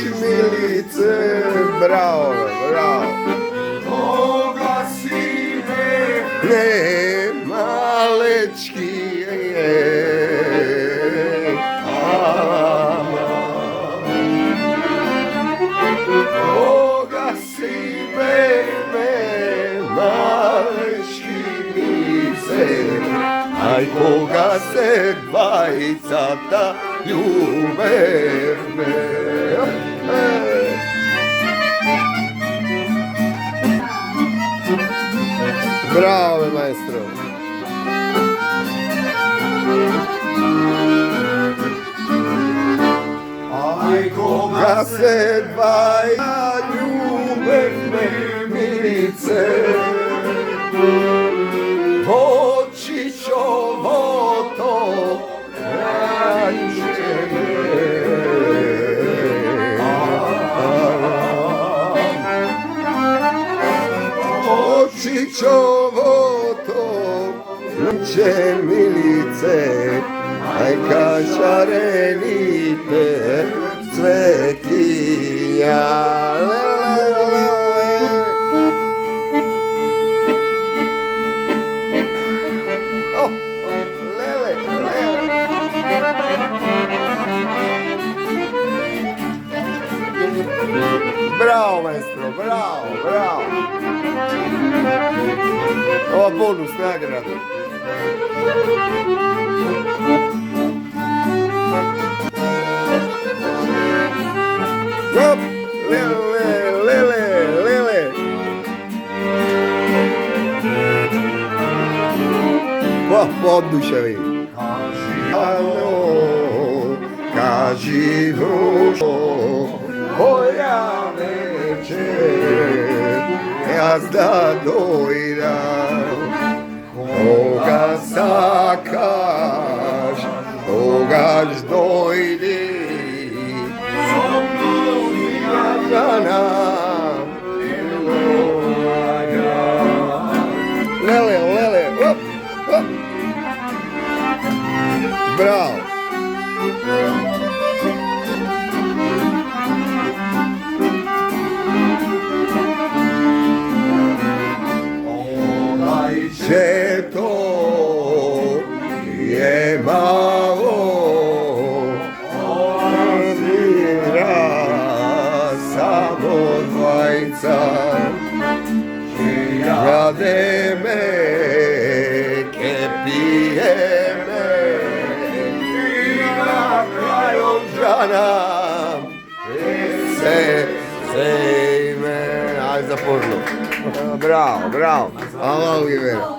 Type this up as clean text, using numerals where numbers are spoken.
Milice, bravo, bravo. Koga si Ne, malečki je. Koga si me, malečki milice. Aj koga se dvajcata ljube me. Bravo, maestro. Aj koga Ga se dvaja ljube me, milice. Očićovo to ranče Očićovo to ranče milice. Aj kačarenite cvetinja. Bravo, maestro, bravo, bravo. Ova bonus nagrada. Hop, lele, lele, lele. Poduševi. Alo, kaži vrušo, koja večer, jazda dojdam. Koga sakaš, kogaš dojdi, lele, lele, hop, hop. Bravo. Že to je malo, ozira samo dvajca. Jademe, ke pijeme, i na kraju žana se ime. Aj za požno. Bravo, bravo. Hvala, Olivera.